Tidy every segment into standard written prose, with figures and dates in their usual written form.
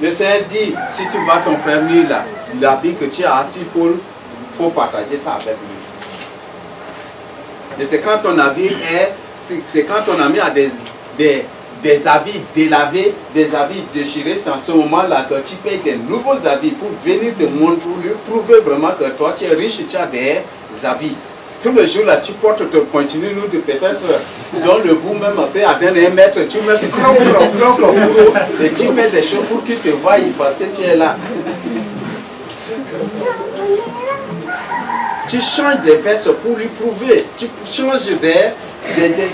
Le Seigneur dit, si tu vois ton frère nu là, l'habit que tu as, il faut partager ça avec lui. Et c'est quand ton habit c'est quand ton ami a des habits délavés, des habits déchirés, c'est en ce moment-là que tu payes des nouveaux habits pour venir te montrer, pour lui prouver vraiment que toi tu es riche et tu as des habits. Tout le jour là, tu portes ton continu, nous de peut-être dans le bout même un peu à dernier mètre, tu mets ce et tu fais des choses pour qu'il te voie parce que tu es là. Tu changes des vestes pour lui prouver, tu changes des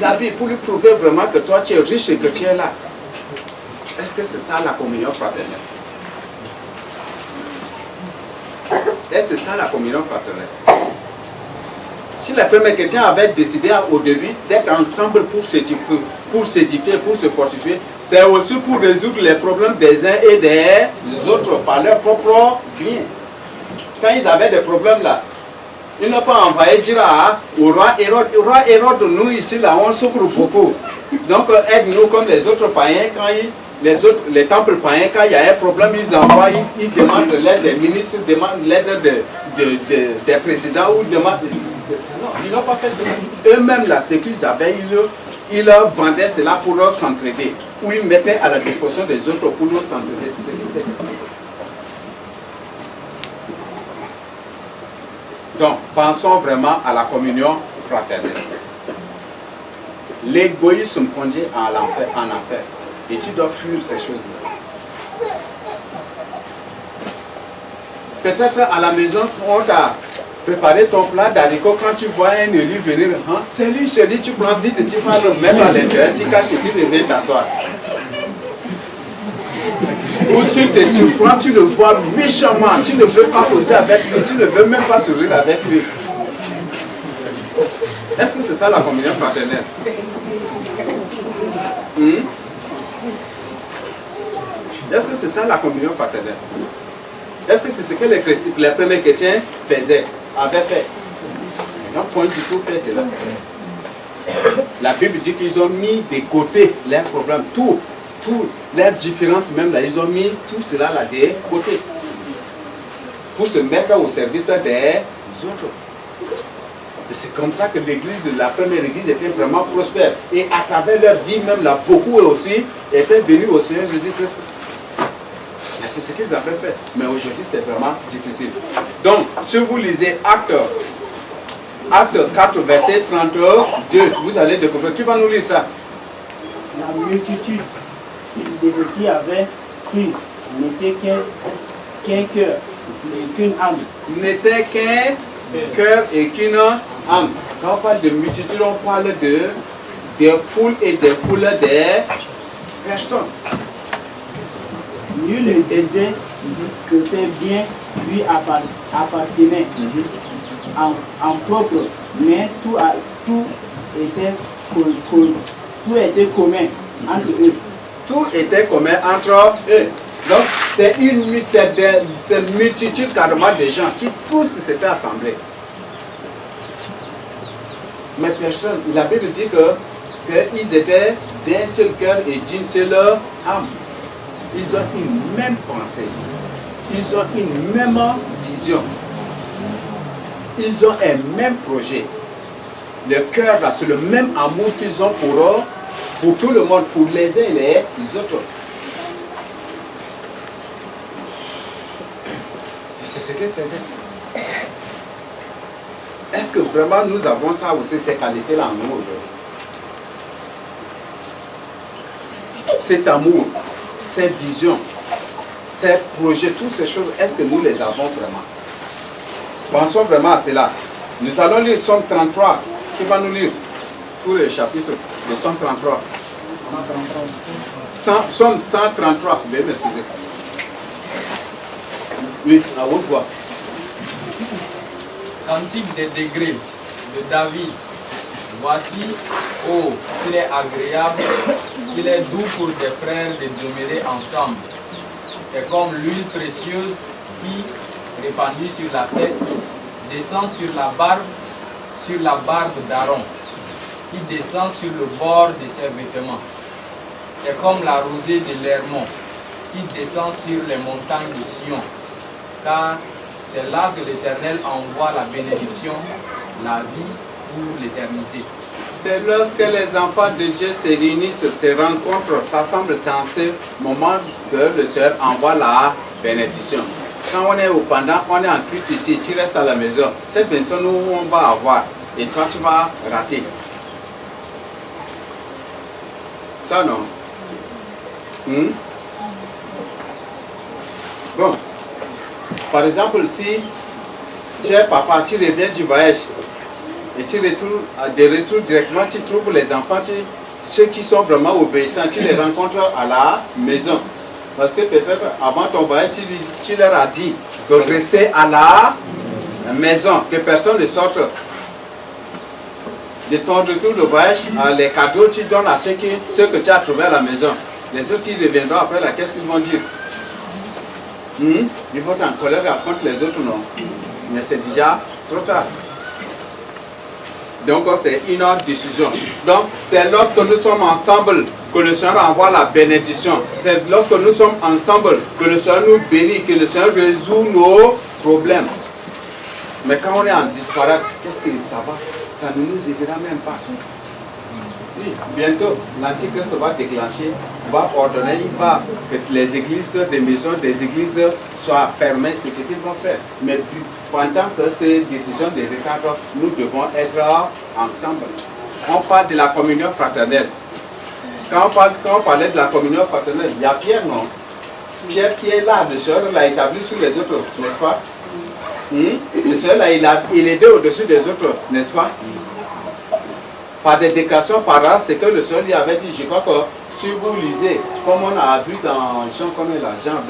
habits pour lui prouver vraiment que toi tu es riche et que tu es là. Est-ce que c'est ça la communion fraternelle? Est-ce que c'est ça la communion fraternelle? Si les premiers chrétiens avaient décidé au début d'être ensemble pour s'édifier, pour se fortifier, c'est aussi pour résoudre les problèmes des uns et des autres par leur propre bien. Quand ils avaient des problèmes là, ils n'ont pas envoyé dire au roi Hérode. Roi Hérode, nous ici là, on souffre beaucoup. Donc aide-nous comme les autres païens, quand les temples païens, quand il y a un problème, ils envoient, ils demandent l'aide des ministres, demandent l'aide des présidents ou demandent. Non, ils n'ont pas fait ça. Eux-mêmes là, ce qu'ils avaient, ils leur vendaient cela pour leur s'entraider. Ou ils mettaient à la disposition des autres pour leur s'entraider. C'est ce qu'ils faisaient. Donc, pensons vraiment à la communion fraternelle. L'égoïsme conduit en enfer. Et tu dois fuir ces choses-là. Peut-être à la maison, on t'a préparé ton plat d'haricots. Quand tu vois un élu venir, hein, c'est lui, tu prends vite et tu vas le mettre à l'intérieur, tu caches et tu reviens t'asseoir. Ou sur tes surprends, tu le vois méchamment, tu ne veux pas causer avec lui, tu ne veux même pas sourire avec lui. Est-ce que c'est ça la communion fraternelle? Est-ce que c'est ça la communion fraternelle? Est-ce que c'est ce que les premiers chrétiens avaient fait? Ils n'ont point du tout fait cela. La Bible dit qu'ils ont mis de côté leurs problèmes, tout leurs différences même là, ils ont mis tout cela là de côté pour se mettre au service des autres. Et c'est comme ça que l'église, la première église était vraiment prospère. Et à travers leur vie même là, beaucoup aussi étaient venus au Seigneur Jésus-Christ. C'est ce qu'ils avaient fait. Mais aujourd'hui c'est vraiment difficile. Donc, si vous lisez Acte 4, verset 32, vous allez découvrir. Tu vas nous lire ça. La multitude de ceux qui avaient cru n'était qu'un cœur et qu'une âme. N'était qu'un cœur et qu'une âme. Quand on parle de multitude, on parle des foules et des foules des personnes. Nul ne disait que ces biens lui appartenaient en propre, mais tout était commun entre eux. Tout était commun entre eux. Donc, c'est une multitude carrément de gens qui tous s'étaient assemblés. Mais personne, la Bible dit qu'ils étaient d'un seul cœur et d'une seule âme. Ils ont une même pensée. Ils ont une même vision. Ils ont un même projet. Le cœur là, c'est le même amour qu'ils ont pour tout le monde, pour les uns et les autres. Et c'est ce qu'ils faisaient. Est-ce que vraiment nous avons ça aussi, ces qualités-là en nous aujourd'hui? Cet amour, cette vision, ces projets, toutes ces choses, est-ce que nous les avons vraiment? Pensons vraiment à cela. Nous allons lire Somme 33. Qui va nous lire tous les chapitres de Somme 33? Somme 133. Veuillez m'excuser. Oui, à haute voix. Cantique des degrés de David. Voici, oh, qu'il est agréable, qu'il est doux pour des frères de demeurer ensemble. C'est comme l'huile précieuse qui, répandue sur la tête, descend sur la barbe d'Aaron, qui descend sur le bord de ses vêtements. C'est comme la rosée de l'Hermon, qui descend sur les montagnes de Sion, car c'est là que l'Éternel envoie la bénédiction, la vie pour l'éternité. C'est lorsque les enfants de Dieu se réunissent, se rencontrent, s'assemblent, c'est en ce moment que le Seigneur envoie la bénédiction. Quand on est au pendant, on est en Christ ici, tu restes à la maison, cette maison nous on va avoir et toi tu vas rater. Ça non? Bon, par exemple, si tu es papa, tu reviens du voyage et tu retournes de retour directement, tu trouves les enfants, ceux qui sont vraiment obéissants, tu les rencontres à la maison. Parce que peut-être avant ton voyage, tu leur as dit de rester à la maison, que personne ne sorte. De ton retour de voyage, les cadeaux tu donnes à ceux que tu as trouvés à la maison. Les autres qui reviendront après là, qu'est-ce qu'ils vont dire? Ils vont être en colère contre les autres, non? Mais c'est déjà trop tard. Donc c'est une autre décision. Donc c'est lorsque nous sommes ensemble que le Seigneur envoie la bénédiction. C'est lorsque nous sommes ensemble que le Seigneur nous bénit, que le Seigneur résout nos problèmes. Mais quand on est en disparate, qu'est-ce que ça va? Ça ne nous aidera même pas. Oui, bientôt, l'Antichrist va déclencher, va ordonner, il va que les églises, des maisons, des églises soient fermées, c'est ce qu'ils vont faire. Mais pendant que ces décisions de retard, nous devons être ensemble. On parle de la communion fraternelle. Quand on parlait de la communion fraternelle, il y a Pierre, non? Pierre qui est là, le Seigneur l'a établi sur les autres, n'est-ce pas? Le Seigneur l'a élevé au-dessus des autres, n'est-ce pas? Par des déclarations par là, c'est que le Seigneur lui avait dit, je crois que si vous lisez, comme on a vu dans Jean, Jean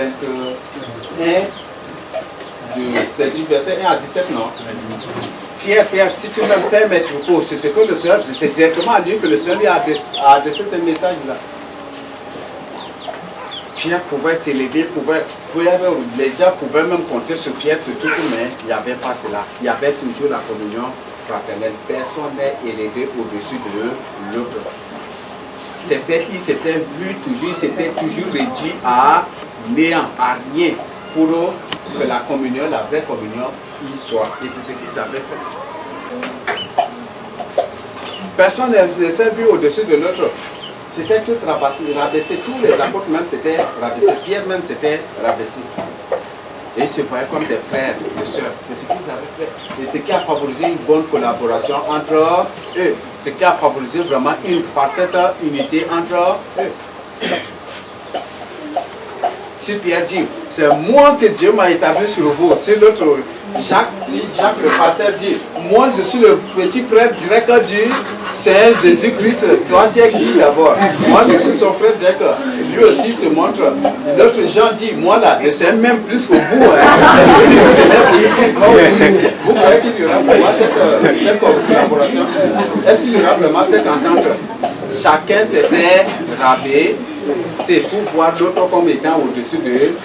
21, c'est du verset 1 à 17, non? Pierre, si tu me permets mes troupeaux, c'est ce que le Seigneur, c'est directement à lui que le Seigneur lui a adressé ce message-là. Pierre pouvait s'élever, les gens pouvaient même compter sur Pierre, sur tout, mais il n'y avait pas cela. Il y avait toujours la communion fraternelle. Personne n'est élevé au-dessus de l'autre. Il s'était vu toujours, il s'était toujours réduit à néant, à rien, pour que la communion, la vraie communion, y soit. Et c'est ce qu'ils avaient fait. Personne ne s'est vu au-dessus de l'autre. C'était tous rabaissés, tous les apôtres même s'étaient rabaissés, Pierre même s'était rabaissé. Et ils se voyaient comme des frères et sœurs. C'est ce qu'ils avaient fait. Et ce qui a favorisé une bonne collaboration entre eux. Ce qui a favorisé vraiment une parfaite unité entre eux. Si Pierre dit, c'est moi que Dieu m'a établi sur vous. Si l'autre, Jacques le pasteur dit, moi je suis le petit frère direct du Seigneur Jésus-Christ. Toi tu es qui d'abord? Moi je suis son frère direct. Lui aussi se montre. L'autre Jean dit, moi là, je sais même plus que vous. Si vous êtes moi aussi. Vous croyez qu'il y aura vraiment cette collaboration? Est-ce qu'il y aura vraiment cette entente? Chacun s'était rabaissé. C'est pour voir l'autre comme étant au-dessus de eux.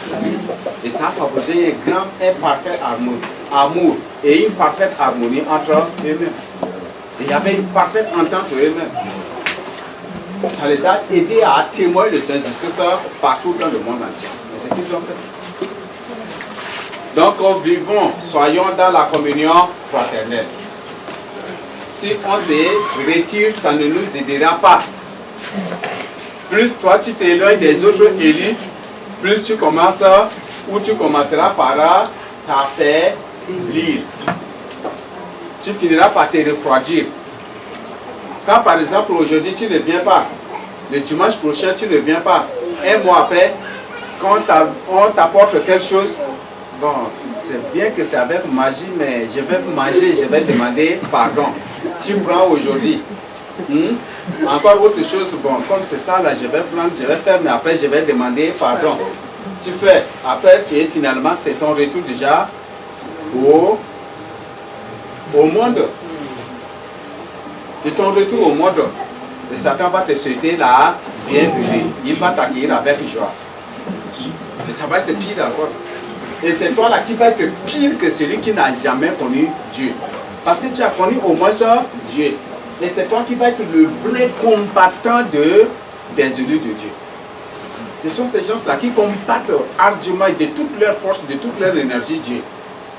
Et ça a favorisé un parfait amour et une parfaite harmonie entre eux-mêmes. Et il y avait une parfaite entente entre eux-mêmes. Ça les a aidés à témoigner le Seigneur Jésus-Christ partout dans le monde entier. C'est ce qu'ils ont fait. Donc, vivons, soyons dans la communion fraternelle. Si on se retire, ça ne nous aidera pas. Plus toi tu t'éloignes des autres élus, plus tu commences ou tu commenceras par t'affaiblir. Tu finiras par te refroidir. Quand par exemple aujourd'hui tu ne viens pas, le dimanche prochain tu ne viens pas, un mois après, quand on t'apporte quelque chose, bon, c'est bien que c'est avec magie, mais je vais manger, je vais demander pardon. Tu prends aujourd'hui. Encore autre chose, bon, comme c'est ça là, je vais prendre, je vais faire, mais après je vais demander pardon. Tu fais, après, et finalement, c'est ton retour déjà au monde. C'est ton retour au monde. Et Satan va te souhaiter la bienvenue. Il va t'accueillir avec joie. Et ça va être pire encore. Et c'est toi là qui va être pire que celui qui n'a jamais connu Dieu. Parce que tu as connu au moins ça, Dieu. Et c'est toi qui vas être le vrai combattant des élus de Dieu. Ce sont ces gens-là qui combattent ardument de toute leur force, de toute leur énergie Dieu.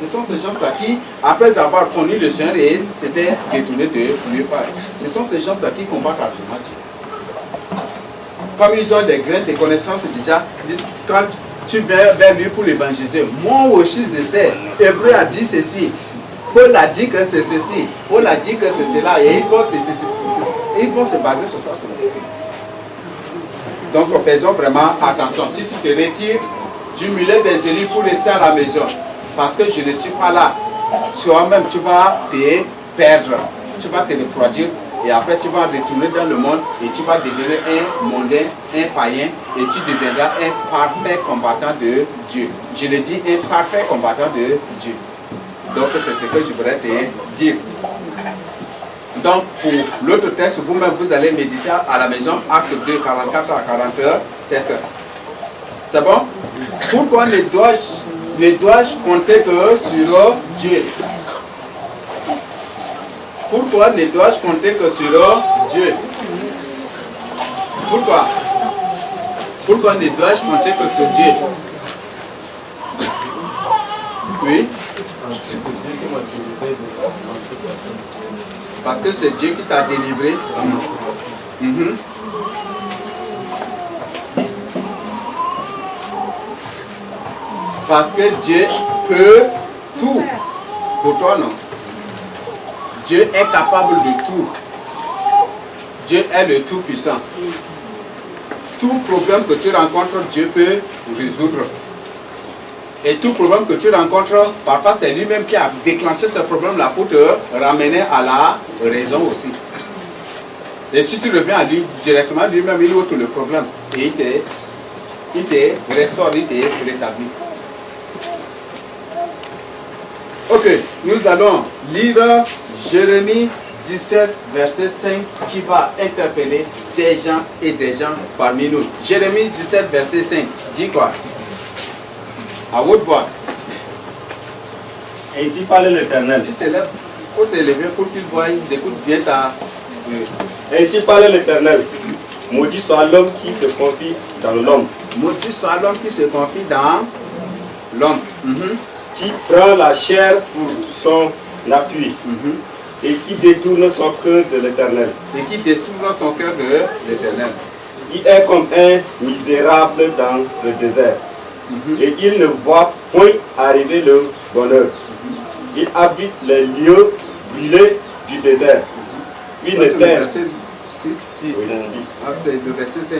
Ce sont ces gens-là qui, après avoir connu le Seigneur et s'étaient détournés de lui pas. Ce sont ces gens-là qui combattent ardument Dieu. Comme ils ont des graines, des connaissances déjà, quand tu vas vers lui pour l'évangéliser, moi aussi je sais, Hébreu a dit ceci, Paul a dit que c'est ceci, Paul a dit que c'est cela, et ils vont se baser sur ça. Donc faisons vraiment attention. Si tu te retires du mulet des élus pour laisser à la maison, parce que je ne suis pas là, toi-même tu vas te perdre, tu vas te refroidir, et après tu vas retourner dans le monde et tu vas devenir un mondain, un païen, et tu deviendras un parfait combattant de Dieu. Je le dis, un parfait combattant de Dieu. Donc c'est ce que je voudrais te dire. Donc pour l'autre texte, vous-même vous allez méditer à la maison, acte 2, 44 à 47. C'est bon? Pourquoi ne dois-je compter que sur Dieu? Pourquoi ne dois-je compter que sur Dieu? Pourquoi? Pourquoi ne dois-je compter que sur Dieu? Oui? Parce que c'est Dieu qui t'a délivré. Parce que Dieu peut tout. Pour toi, non. Dieu est capable de tout. Dieu est le Tout-Puissant. Tout problème que tu rencontres, Dieu peut résoudre. Et tout problème que tu rencontres, parfois c'est lui-même qui a déclenché ce problème-là pour te ramener à la raison aussi. Et si tu reviens à lui directement, lui-même il ôte le problème. Et il te restaure, il te rétablit. Ok, nous allons lire Jérémie 17, verset 5, qui va interpeller des gens et des gens parmi nous. Jérémie 17, verset 5, dit quoi? À haute voix. Ainsi parle l'Éternel. Si tu t'élèves, il faut t'élever pour qu'ils voient, ils écoutent bien ta... Ainsi parle l'Éternel. Maudit soit l'homme qui se confie dans l'homme. Maudit soit l'homme qui se confie dans l'homme. Qui prend la chair pour son appui. Et qui détourne son cœur de l'Éternel. Et qui détourne son cœur de l'Éternel. Il est comme un misérable dans le désert. Et il ne voit point arriver le bonheur. Il habite les lieux brûlés du désert. Puis ne terre. 6, 10. Ah, c'est le verset 5.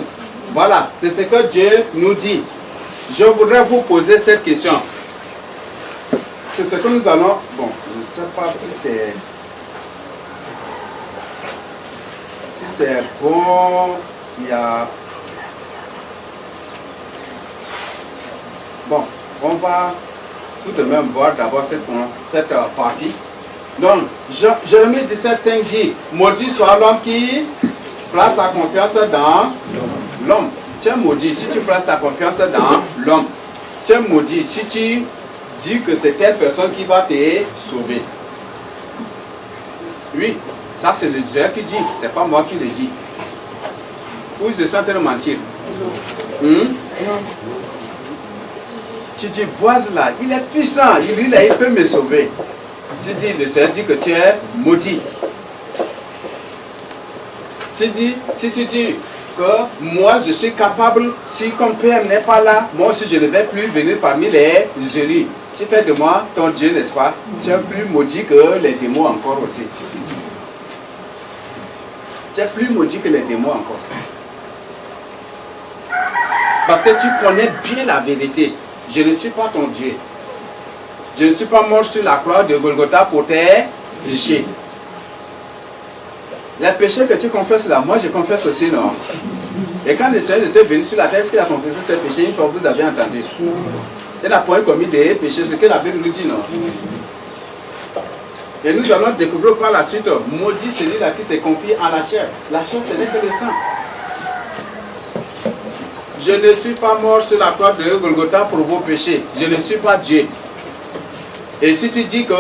Voilà, c'est ce que Dieu nous dit. Je voudrais vous poser cette question. C'est ce que nous allons... Bon, je ne sais pas si c'est... Si c'est bon, il y a... Bon, on va tout de même voir d'abord cette partie. Donc, Jérémie 17, 5 dit, maudit soit l'homme qui place sa confiance dans l'homme. Tu es maudit si tu places ta confiance dans l'homme. Tu es maudit si tu dis que c'est telle personne qui va te sauver. Oui, ça c'est le Dieu qui dit, c'est pas moi qui le dis. Ou ils sont en train de mentir. Tu dis, Boaz là, il est puissant, lui là, il peut me sauver. Tu dis, le Seigneur dit que tu es maudit. Si tu dis que moi je suis capable, si comme Père n'est pas là, moi aussi je ne vais plus venir parmi les élus. Tu fais de moi ton Dieu, n'est-ce pas? Tu es plus maudit que les démons encore aussi. Tu es plus maudit que les démons encore. Parce que tu connais bien la vérité. Je ne suis pas ton Dieu. Je ne suis pas mort sur la croix de Golgotha pour tes péchés. Les péchés que tu confesses là, moi je confesse aussi, non? Et quand le Seigneur était venu sur la terre, est-ce qu'il a confessé ses péchés une fois, vous avez entendu? Il n'a point commis des péchés, ce que la Bible nous dit, non? Et nous allons découvrir par la suite, maudit celui-là qui se confie à la chair. La chair, ce n'est que le sang. Je ne suis pas mort sur la croix de Golgotha pour vos péchés. Je ne suis pas Dieu. Et si tu dis que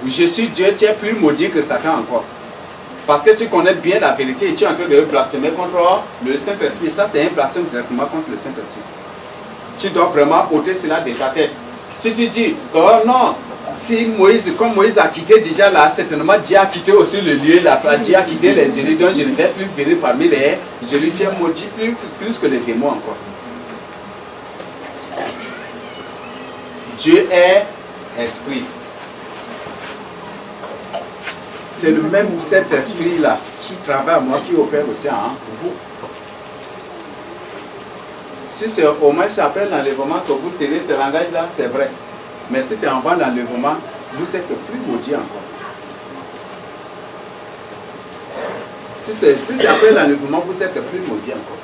je suis Dieu, tu es plus maudit que Satan encore. Parce que tu connais bien la vérité et tu es en train de blasphémer contre le Saint-Esprit. Ça, c'est un blasphème directement contre le Saint-Esprit. Tu dois vraiment ôter cela de ta tête. Si tu dis, oh non, si Moïse, comme Moïse a quitté déjà là, certainement Dieu a quitté aussi le lieu là, Dieu a quitté les élus, donc je ne vais plus venir parmi les élus. Tu es maudit plus que les démons encore. Dieu est esprit. C'est le même cet esprit-là qui travaille à moi, qui opère aussi en vous. Si c'est au moins c'est après l'enlèvement que vous tenez ce langage-là, c'est vrai. Mais si c'est avant l'enlèvement, vous êtes plus maudit encore. Si c'est après l'enlèvement, vous êtes plus maudit encore.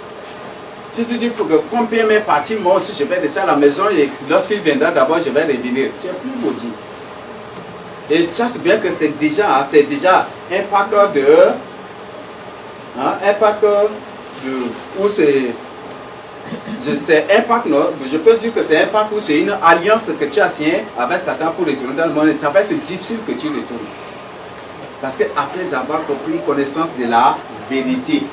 Si tu dis que quand Pierre est parti, moi aussi je vais laisser à la maison et lorsqu'il viendra d'abord, je vais revenir. Tu es plus maudit. Et sache bien que c'est déjà un pacte de. Un pacte de. Où c'est. C'est un pacte, non? Je peux dire que c'est un pacte où c'est une alliance que tu as signée avec Satan pour retourner dans le monde. Et ça va être difficile que tu retournes. Parce qu'après avoir compris connaissance de la vérité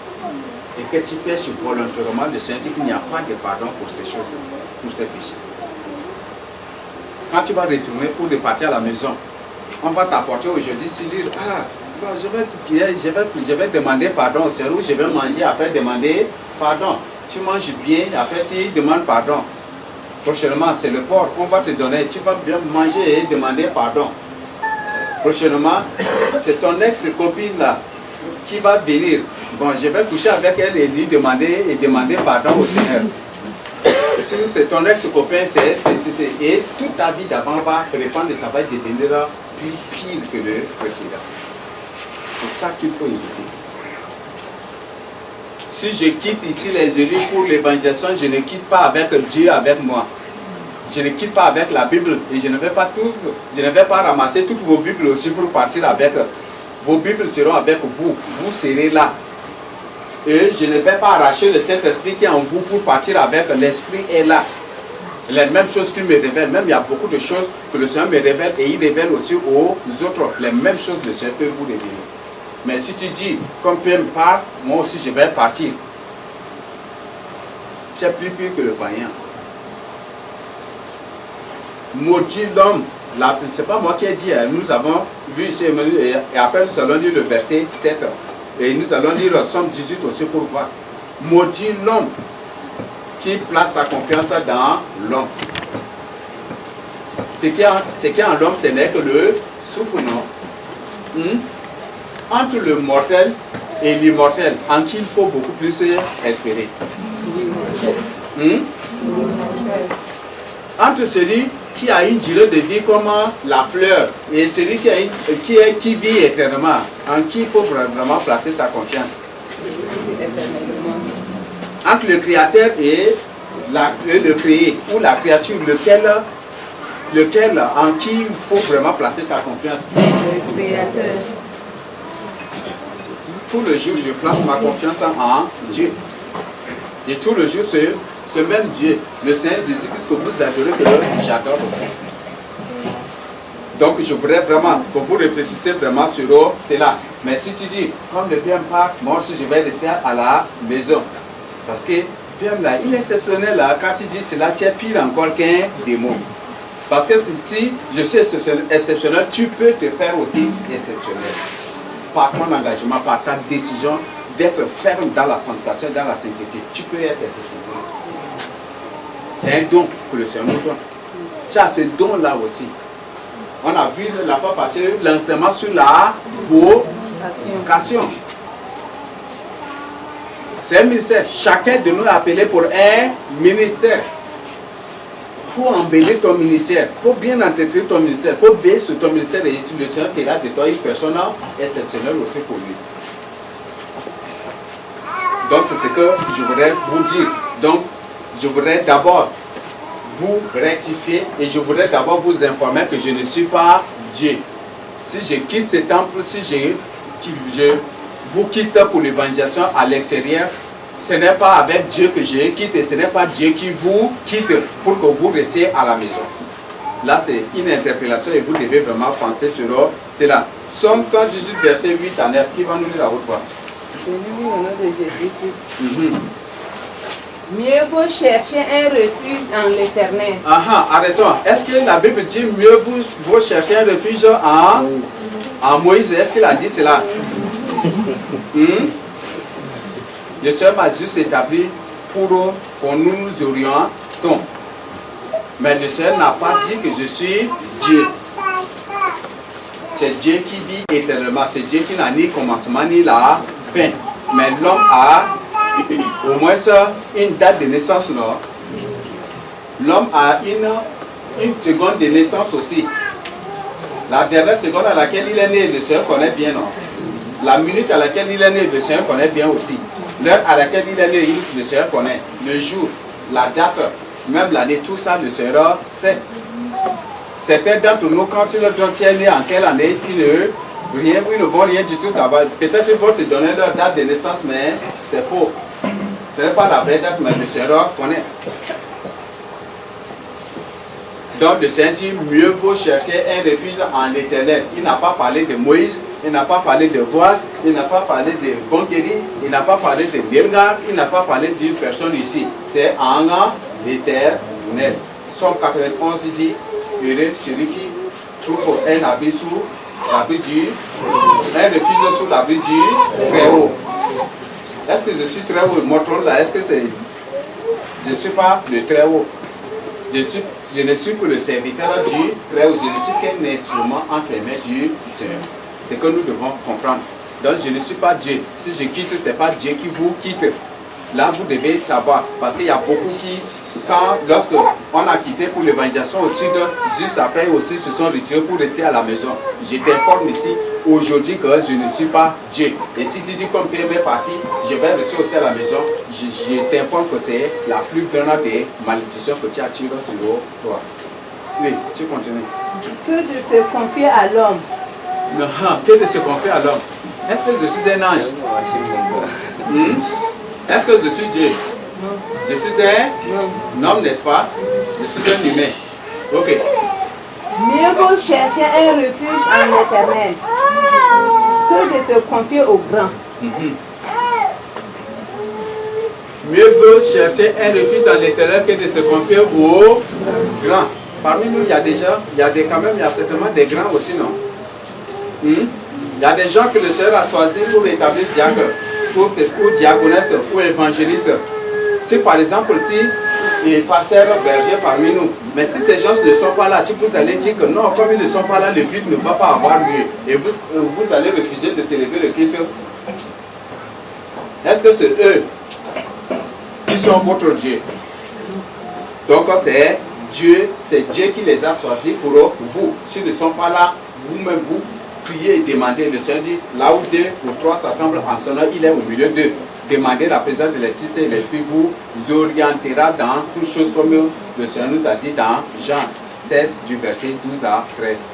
et que tu pêches volontairement, le Seigneur dit qu'il n'y a pas de pardon pour ces choses, pour ces péchés. Quand tu vas retourner pour repartir à la maison, on va t'apporter aujourd'hui sur l'île. Ah, bon, je vais demander pardon au Seigneur, je vais manger, après demander pardon. Tu manges bien, après tu demandes pardon. Prochainement, c'est le porc, on va te donner, tu vas bien manger et demander pardon. Prochainement, c'est ton ex-copine là qui va venir. Bon, je vais coucher avec elle et lui demander pardon au Seigneur. Si c'est ton ex-copain, et toute ta vie d'avant va répandre et ça va devenir plus pire que le précédent. C'est ça qu'il faut éviter. Si je quitte ici les élus pour l'évangélisation, je ne quitte pas avec Dieu avec moi. Je ne quitte pas avec la Bible et je ne vais pas ramasser toutes vos Bibles aussi pour partir avec. Vos Bibles seront avec vous. Vous serez là. Et je ne vais pas arracher le Saint-Esprit qui est en vous pour partir avec. L'Esprit est là. Les mêmes choses qu'il me révèle. Même il y a beaucoup de choses que le Seigneur me révèle et il révèle aussi aux autres. Les mêmes choses que le Seigneur peut vous révéler. Mais si tu dis, comme Pierre me parle, moi aussi je vais partir. Tu es plus pire que le païen. Maudit l'homme. Ce n'est pas moi qui ai dit, nous avons vu ici, et après nous allons lire le verset 7. Et nous allons lire le Somme 18 aussi pour voir. Maudit l'homme qui place sa confiance dans l'homme. Ce qui est en l'homme, ce n'est que le souffrement. Entre le mortel et l'immortel, en qui il faut beaucoup plus espérer. Entre celui qui a une durée de vie comme la fleur et celui qui vit éternellement, en qui il faut vraiment placer sa confiance. Entre le créateur et le créé, ou la créature, lequel en qui il faut vraiment placer ta confiance. Le créateur. Tout le jour, je place ma confiance en Dieu. Et tout le jour, ce même Dieu, le Seigneur Jésus-Christ que vous adorez, que j'adore aussi. Donc, je voudrais vraiment que vous réfléchissiez vraiment sur cela. Mais si tu dis, comme le bien part, moi aussi, je vais laisser à la maison. Parce que, bien là, il est exceptionnel là. Quand tu dis cela, tu es pire encore qu'un démon. Parce que si je suis exceptionnel, tu peux te faire aussi exceptionnel. Par ton engagement, par ta décision d'être ferme dans la sanctification, dans la sainteté, tu peux être exceptionnel. C'est un don que le Seigneur nous donne. Tu as ce don-là aussi. On a vu la fois passée l'enseignement sur la vocation. C'est un ministère. Chacun de nous est appelé pour un ministère. Il faut embellir ton ministère. Il faut bien entretenir ton ministère. Il faut veiller sur ton ministère et le Seigneur fera de toi une personne exceptionnelle aussi pour lui. Donc c'est ce que je voudrais vous dire. Donc je voudrais d'abord vous rectifier et je voudrais d'abord vous informer que je ne suis pas Dieu. Si je quitte ce temple, si je vous quitte pour l'évangélisation à l'extérieur, ce n'est pas avec Dieu que je quitte et ce n'est pas Dieu qui vous quitte pour que vous restiez à la maison. Là, c'est une interpellation et vous devez vraiment penser sur cela. Somme 118, verset 8 à 9. Qui va nous lire la route quoi? Je lis au nom de Jésus-Christ. Mieux vaut chercher un refuge en l'Éternel. Arrêtons. Est-ce que la Bible dit mieux vaut chercher un refuge en Moïse? Est-ce qu'il a dit cela? Le Seigneur m'a juste établi pour que nous nous orientons. Mais le Seigneur n'a pas dit que je suis Dieu. C'est Dieu qui vit éternellement. C'est Dieu qui n'a ni commencement ni la fin. Mais l'homme a au moins une date de naissance. L'homme a une seconde de naissance aussi. La dernière seconde à laquelle il est né, le Seigneur connaît bien. Non? La minute à laquelle il est né, le Seigneur connaît bien aussi. L'heure à laquelle il est né, le Seigneur connaît. Le jour, la date, même l'année, tout ça, le Seigneur sait. Certains d'entre nous, quand tu leur dis tu es né en quelle année, ils ne vont rien du tout savoir. Peut-être qu'ils vont te donner leur date de naissance, mais c'est faux. Ce n'est pas la vraie date, mais le Seigneur connaît. Donc le Seigneur dit, mieux vaut chercher un refuge en l'Éternel. Il n'a pas parlé de Moïse, il n'a pas parlé de Boaz, il n'a pas parlé de Bongeri, il n'a pas parlé de Delgar, il n'a pas parlé d'une personne ici. C'est en l'Éternel. Somme 91 dit, heureux celui qui trouve un abri sous l'abri du, un refuge sous l'abri du très haut. Est-ce que je suis très haut? Montre là, est-ce que c'est... Je ne suis pas le très haut. Je ne suis que le serviteur du très haut. Je ne suis qu'un instrument entre les mains du Seigneur. C'est que nous devons comprendre. Donc je ne suis pas Dieu. Si je quitte, ce n'est pas Dieu qui vous quitte. Là, vous devez savoir. Parce qu'il y a beaucoup qui, lorsque on a quitté pour l'évangélisation au sud, juste après aussi se sont retirés pour rester à la maison. Je t'informe ici aujourd'hui que je ne suis pas Dieu. Et si tu dis comme Pierre est parti, je vais rester aussi à la maison, je t'informe que c'est la plus grande des malédictions que tu attires sur toi. Oui, tu continues. Que de se confier à l'homme. Que de se confier à l'homme. Est-ce que je suis un ange? Est-ce que je suis Dieu? Non. Je suis un homme, n'est-ce pas? Je suis un humain. Ok. Mieux vaut chercher un refuge en l'Éternel que de se confier au grand. Mieux vaut chercher un refuge dans l'Éternel que de se confier au grand. Parmi nous, il y a certainement des grands aussi, non? Il y a des gens que le Seigneur a choisi pour établir diacre, pour diaconesse, pour évangéliste. Si par exemple, si il est pasteur berger parmi nous, mais si ces gens ne sont pas là, vous allez dire que non, comme ils ne sont pas là, le culte ne va pas avoir lieu. Et vous allez refuser de célébrer le culte. Est-ce que c'est eux qui sont votre Dieu? Donc c'est Dieu qui les a choisis pour vous. S'ils ne sont pas là, vous-même vous priez et demandez. Le Seigneur dit, là où 2 ou 3 s'assemblent en son nom, il est au milieu d'eux. Demandez la présence de l'Esprit, c'est l'Esprit vous orientera dans toutes choses comme le Seigneur nous a dit dans Jean 16 du verset 12 à 13.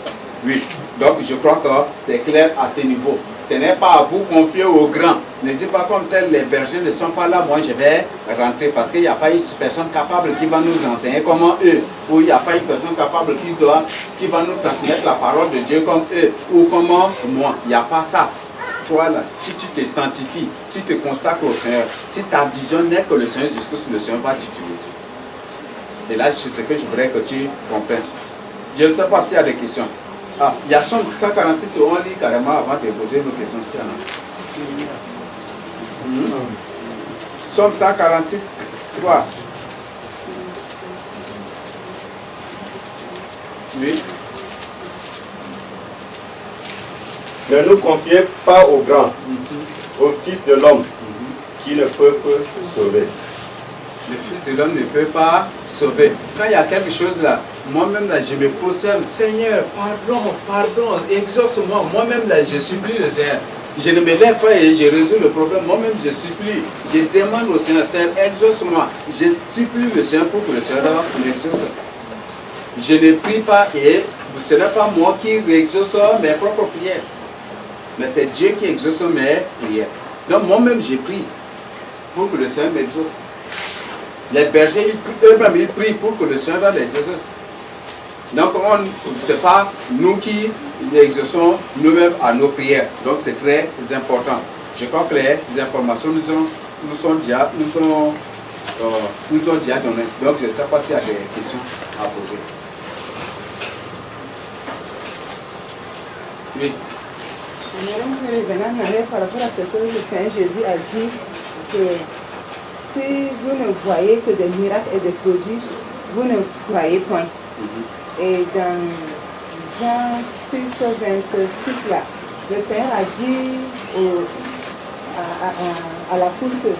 Oui, donc je crois que c'est clair à ce niveau. Ce n'est pas à vous confier aux grands. Ne dites pas comme tel, les bergers ne sont pas là, moi je vais rentrer parce qu'il n'y a pas une personne capable qui va nous enseigner comment eux, ou il n'y a pas une personne capable qui va nous transmettre la parole de Dieu comme eux, ou comment moi. Il n'y a pas ça. Toi là, si tu te sanctifies, tu te consacres au Seigneur, si ta vision n'est que le Seigneur Jésus-Christ, le Seigneur va t'utiliser. Et là, c'est ce que je voudrais que tu comprennes. Je ne sais pas s'il y a des questions. Ah, il y a Somme 146, on lit carrément avant de poser nos questions. Somme 146, 3. Oui. Ne nous confiez pas au grand, au Fils de l'homme, qui ne peut que sauver. Le Fils de l'homme ne peut pas sauver. Quand il y a quelque chose là, moi-même là, je me prosterne, Seigneur, pardon, exauce-moi. Moi-même là, je supplie le Seigneur. Je ne me lève pas et je résous le problème. Moi-même, je supplie. Je demande au Seigneur, Seigneur, exauce-moi. Je supplie le Seigneur pour que le Seigneur m'exauce. Je ne prie pas et ce n'est pas moi qui exauce mes propres prières. Mais c'est Dieu qui exauce mes prières. Donc moi-même, je prie pour que le Seigneur m'exauce. Les bergers, eux-mêmes, ils prient pour que le Seigneur les exauce. Donc, ce n'est pas nous qui exaucons nous-mêmes à nos prières. Donc, c'est très important. Je crois que les informations nous sont déjà données. Donc, je ne sais pas s'il y a des questions à poser. Oui. Par rapport à ce que le Seigneur Jésus a dit, que si vous ne voyez que des miracles et des prodiges, vous ne croyez point. Et dans Jean 6, 26, là, le Seigneur a dit à la foule que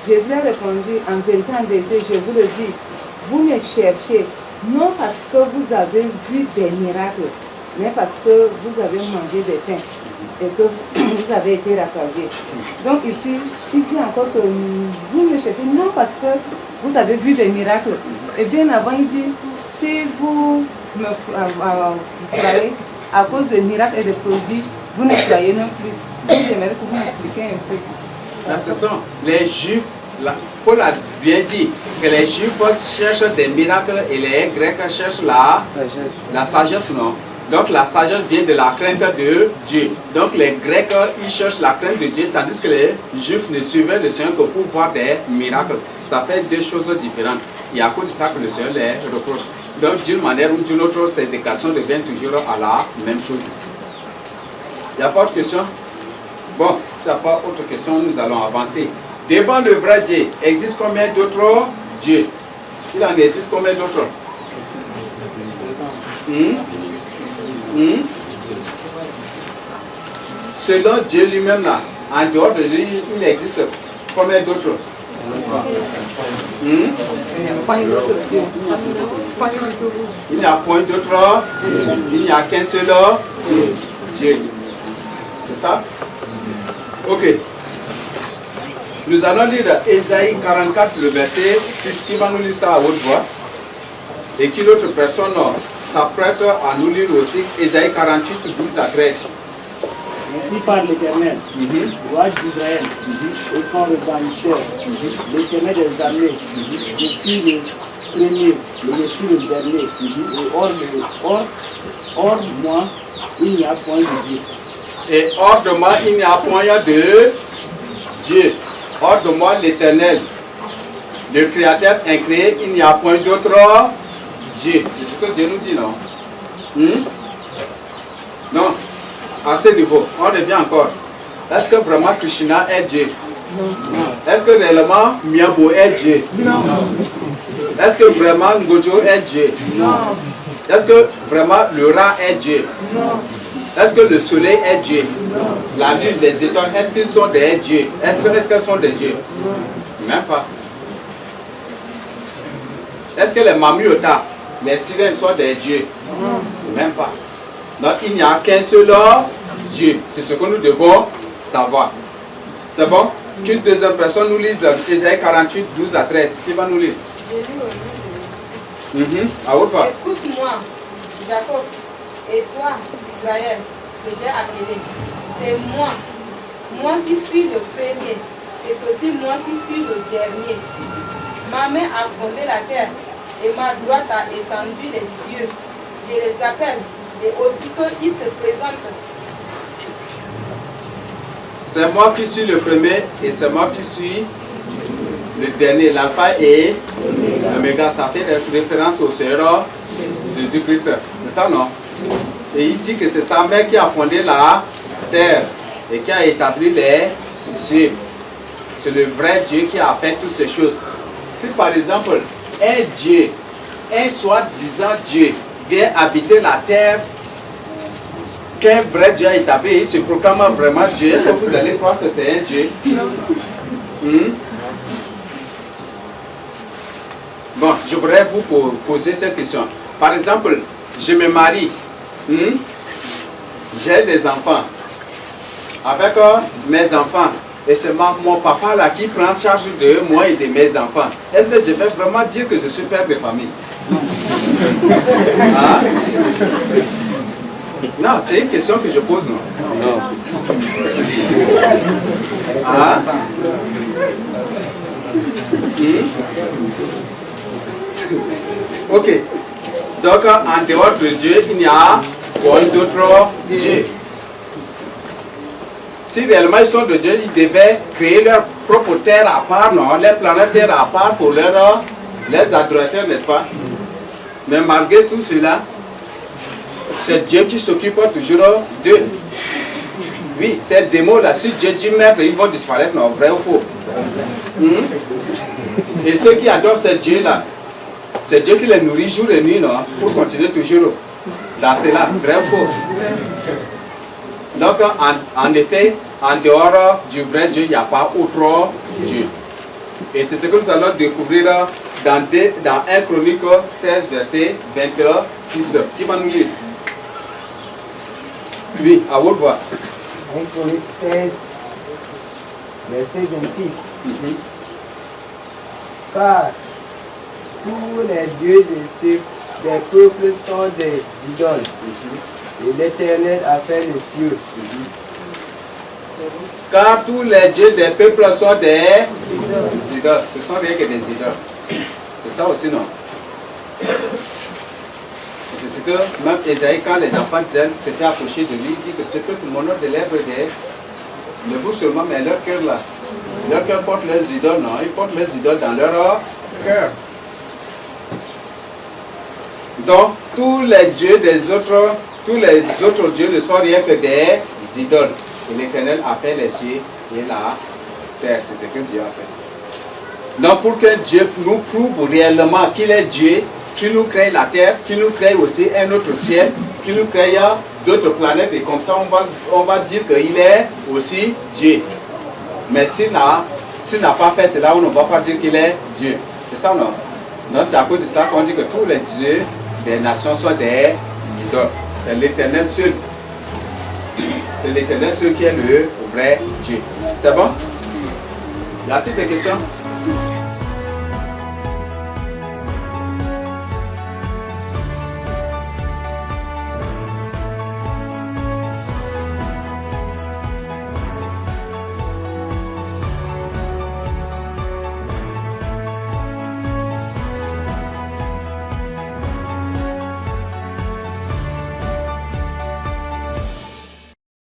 Jésus a répondu, en vérité, je vous le dis, vous me cherchez, non parce que vous avez vu des miracles, mais parce que vous avez mangé des pains et que vous avez été rassasiés. Donc ici, il dit encore que vous me cherchez, non parce que vous avez vu des miracles. Et bien avant, il dit, si vous me croyez à cause des miracles et des prodiges, vous ne croyez non plus. Donc j'aimerais que vous m'expliquiez un peu. Là, ce sont les Juifs, Paul a bien dit que les Juifs cherchent des miracles et les Grecs cherchent la sagesse, non? Donc la sagesse vient de la crainte de Dieu. Donc les Grecs, ils cherchent la crainte de Dieu, tandis que les Juifs ne suivaient le Seigneur que pour voir des miracles. Ça fait deux choses différentes. Et à cause de ça que le Seigneur les reproche. Donc d'une manière ou d'une autre, cette éducation devient toujours à la même chose ici. Il n'y a pas de question? Bon, s'il n'y a pas autre question, nous allons avancer. Devant le vrai Dieu, existe combien d'autres dieux? Il en existe combien d'autres? Selon Dieu lui-même là, en dehors de lui, il existe combien d'autres? Il n'y a point d'autre, il n'y a qu'un seul Dieu. C'est ça? Ok. Nous allons lire Ésaïe 44, le verset 6, qui va nous lire ça à haute voix. Et qu'une autre personne s'apprête à nous lire aussi Ésaïe 48, 12 à 13. Ainsi parle l'Éternel, roi d'Israël, et son rédempteur, l'Éternel des armées. Je suis le premier, et je suis le dernier. Et hors moi, il n'y a point de Dieu. Et hors de moi, il n'y a point de Dieu. Hors de moi, l'Éternel, le Créateur incréé, il n'y a point d'autre Dieu. C'est ce que Dieu nous dit, non? Non. À ce niveau, on revient encore. Est-ce que vraiment Krishna est Dieu? Non. Est-ce que réellement Miabo est Dieu? Non. Est-ce que vraiment Ngojo est Dieu? Non. Est-ce que vraiment le rat est Dieu? Non. Est-ce que le soleil est Dieu? Non. La lune, les étoiles, est-ce qu'ils sont des dieux? Est-ce qu'elles sont des dieux? Non. Même pas. Est-ce que les mamiotas, les sirènes sont des dieux? Non. Même pas. Donc il n'y a qu'un seul Dieu. C'est ce que nous devons savoir. C'est bon? Qu'une deuxième personne nous lise Ésaïe 48, 12 à 13. Qui va nous lire? À haute voix. Écoute-moi, Jacob, et toi, Israël, que j'ai appelé. C'est moi qui suis le premier, c'est aussi moi qui suis le dernier. Ma main a fondé la terre et ma droite a étendu les cieux. Je les appelle et aussitôt ils se présentent. C'est moi qui suis le premier et c'est moi qui suis le dernier. L'alpha et l'oméga, ça fait référence au Seigneur Jésus-Christ. C'est ça, non? Et il dit que c'est sa mère qui a fondé la terre et qui a établi les cieux. C'est le vrai Dieu qui a fait toutes ces choses. Si par exemple, un Dieu, un soi-disant Dieu, vient habiter la terre qu'un vrai Dieu a établi, il se proclame vraiment Dieu, est-ce que vous allez croire que c'est un Dieu? Bon, je voudrais vous poser cette question. Par exemple, je me marie, j'ai des enfants, avec mes enfants, et c'est mon papa là qui prend charge de moi et de mes enfants. Est-ce que je vais vraiment dire que je suis père de famille? Hein? Non, c'est une question que je pose, non? Hein? Ok. Donc, en dehors de Dieu, il n'y a point d'autre Dieu. Si réellement ils sont de Dieu, ils devaient créer leur propre terre à part, non? Les planètes terre à part pour les adorateurs, n'est-ce pas? Mais malgré tout cela, c'est Dieu qui s'occupe toujours d'eux. Oui, ces démons-là, si Dieu dit maître, ils vont disparaître, non? Vrai ou faux? Et ceux qui adorent ces dieux-là, c'est Dieu qui les nourrit jour et nuit, non? Pour continuer toujours dans cela, vrai ou faux? Donc, en effet, en dehors du vrai Dieu, il n'y a pas autre Dieu. Et c'est ce que nous allons découvrir dans 1 Chronique 16, verset 26. Qui va nous lire? Oui, à haute voix. 1 Chronique 16, verset 26. Car tous les dieux des peuples sont des idoles. Et l'Éternel a fait les cieux. Car tous les dieux des peuples sont des idoles. Ce sont rien que des idoles. C'est ça aussi, non? C'est ce que même Esaïe, quand les enfants d'Israël s'étaient approchés de lui, il dit que ce peuple m'honore de lèvres ne bouge seulement, mais leur cœur là. Leur cœur porte leurs idoles, non? Ils portent leurs idoles dans leur cœur. Donc, tous les dieux ne sont rien que des idoles. Et l'Éternel a fait les cieux et la terre. C'est ce que Dieu a fait. Donc, pour que Dieu nous prouve réellement qu'il est Dieu, qu'il nous crée la terre, qu'il nous crée aussi un autre ciel, qu'il nous crée d'autres planètes, et comme ça, on va dire qu'il est aussi Dieu. Mais s'il n'a pas fait cela, on ne va pas dire qu'il est Dieu. C'est ça, non? Non, c'est à cause de cela qu'on dit que tous les dieux des nations sont des idoles. C'est l'Éternel seul. C'est l'Éternel seul qui est le vrai Dieu. C'est bon? Y a-t-il des questions?